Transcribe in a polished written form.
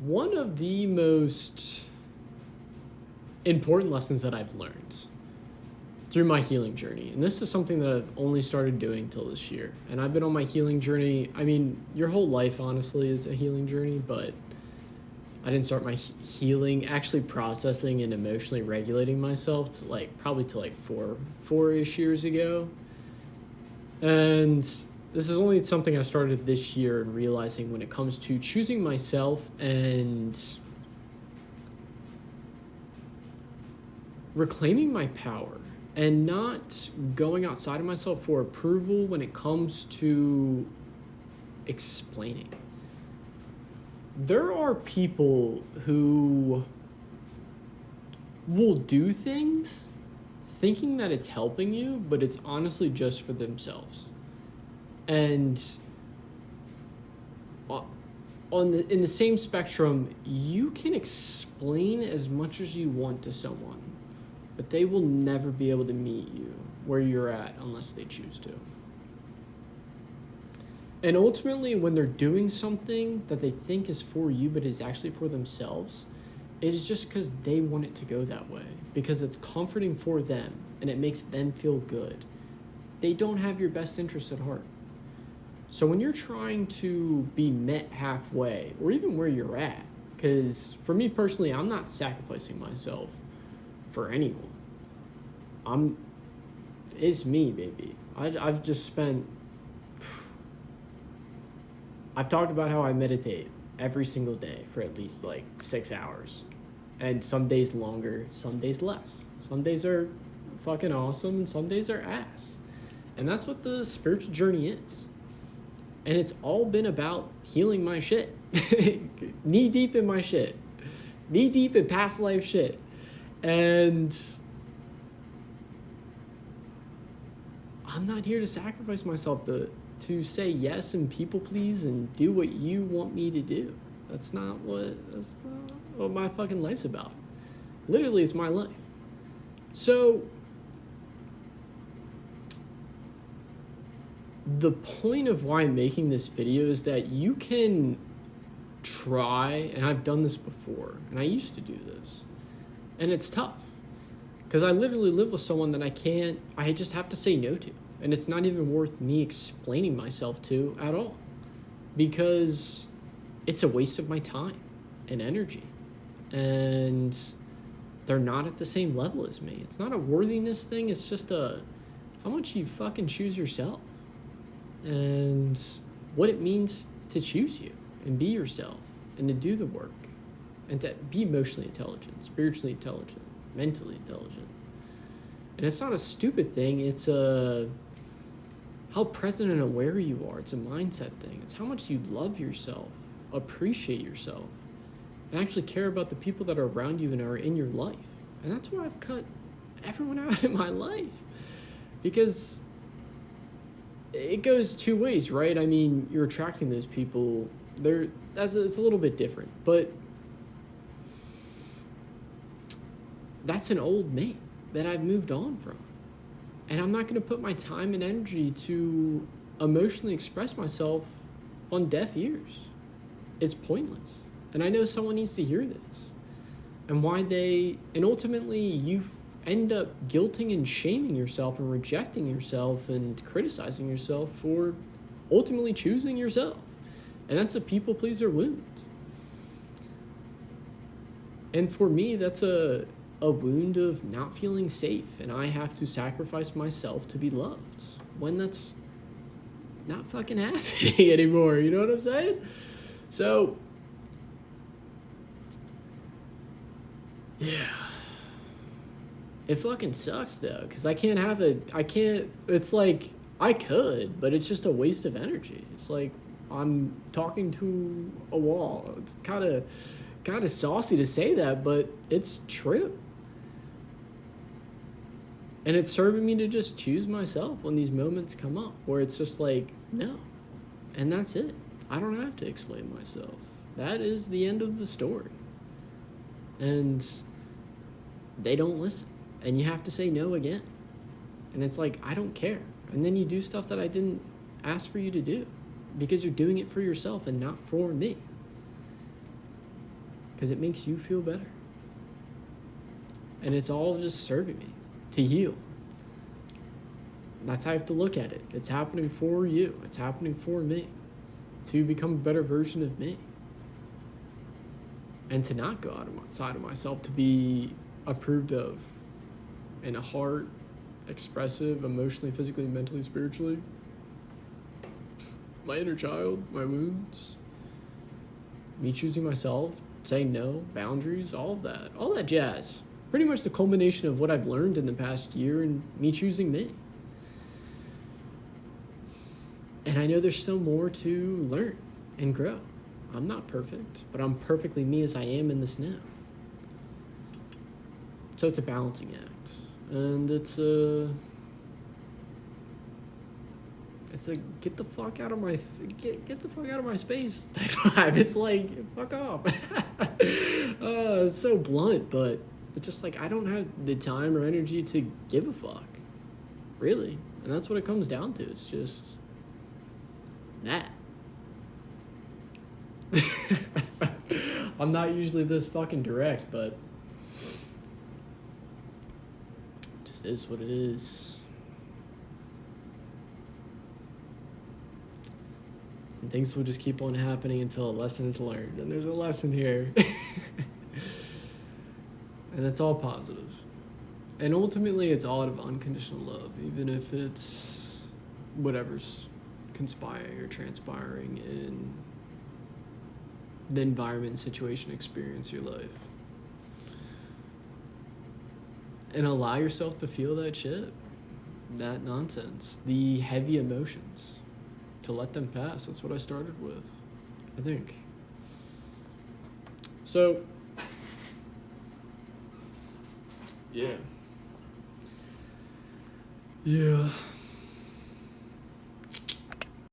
One of the most important lessons that I've learned through my healing journey, and this is something that I've only started doing till this year, and I've been on my healing journey. I mean, your whole life honestly is a healing journey, but I didn't start my healing, actually processing and emotionally regulating myself to probably to four-ish years ago. And this is only something I started this year, and realizing when it comes to choosing myself and reclaiming my power and not going outside of myself for approval when it comes to explaining. There are people who will do things thinking that it's helping you, but it's honestly just for themselves. And in the same spectrum, you can explain as much as you want to someone, but they will never be able to meet you where you're at unless they choose to. And ultimately, when they're doing something that they think is for you, but is actually for themselves, it is just because they want it to go that way, because it's comforting for them and it makes them feel good. They don't have your best interest at heart. So when you're trying to be met halfway, or even where you're at, because for me personally, I'm not sacrificing myself for anyone. It's me, baby. I've just spent, I've talked about how I meditate every single day for at least 6 hours. And some days longer, some days less. Some days are fucking awesome and some days are ass. And that's what the spiritual journey is. And it's all been about healing my shit. Knee deep in my shit. Knee deep in past life shit. And I'm not here to sacrifice myself to say yes and people please and do what you want me to do. That's not what my fucking life's about. Literally, it's my life. So the point of why I'm making this video is that you can try, and I've done this before, and I used to do this, and it's tough. Because I literally live with someone that I just have to say no to. And it's not even worth me explaining myself to at all. Because it's a waste of my time and energy. And they're not at the same level as me. It's not a worthiness thing, it's just how much you fucking choose yourself. And what it means to choose you and be yourself and to do the work. And to be emotionally intelligent, spiritually intelligent, mentally intelligent. And it's not a stupid thing, it's how present and aware you are. It's a mindset thing. It's how much you love yourself, appreciate yourself, and actually care about the people that are around you and are in your life. And that's why I've cut everyone out in my life. Because it goes two ways, right? I mean, you're attracting those people. It's a little bit different, but that's an old me that I've moved on from. And I'm not going to put my time and energy to emotionally express myself on deaf ears. It's pointless. And I know someone needs to hear this. And ultimately you end up guilting and shaming yourself and rejecting yourself and criticizing yourself for ultimately choosing yourself. And that's a people pleaser wound. And for me, that's a wound of not feeling safe, and I have to sacrifice myself to be loved when that's not fucking happening anymore. You know what I'm saying? So, yeah. It fucking sucks though, because it's like, I could, but it's just a waste of energy. It's like I'm talking to a wall. It's kind of saucy to say that, but it's true. And it's serving me to just choose myself when these moments come up where it's just like, no. And that's it. I don't have to explain myself. That is the end of the story. And they don't listen. And you have to say no again. And it's like, I don't care. And then you do stuff that I didn't ask for you to do because you're doing it for yourself and not for me. because it makes you feel better. And it's all just serving me to heal. That's how I have to look at it. It's happening for you. It's happening for me to become a better version of me. And to not go outside of myself, to be approved of in a heart, expressive, emotionally, physically, mentally, spiritually. My inner child, my wounds, me choosing myself, saying no, boundaries, all that jazz. Pretty much the culmination of what I've learned in the past year and me choosing me. And I know there's still more to learn and grow. I'm not perfect, but I'm perfectly me as I am in this now. So it's a balancing act. And it's a get the fuck out of my space type vibe. It's like, fuck off. It's so blunt, but it's just like I don't have the time or energy to give a fuck. Really. And that's what it comes down to. It's just that. I'm not usually this fucking direct, but it just is what it is. And things will just keep on happening until a lesson is learned. And there's a lesson here. And it's all positive. And ultimately, it's all out of unconditional love, even if it's whatever's conspiring or transpiring in the environment, situation, experience, your life. And allow yourself to feel that shit, that nonsense, the heavy emotions, to let them pass. That's what I started with, I think. So, yeah.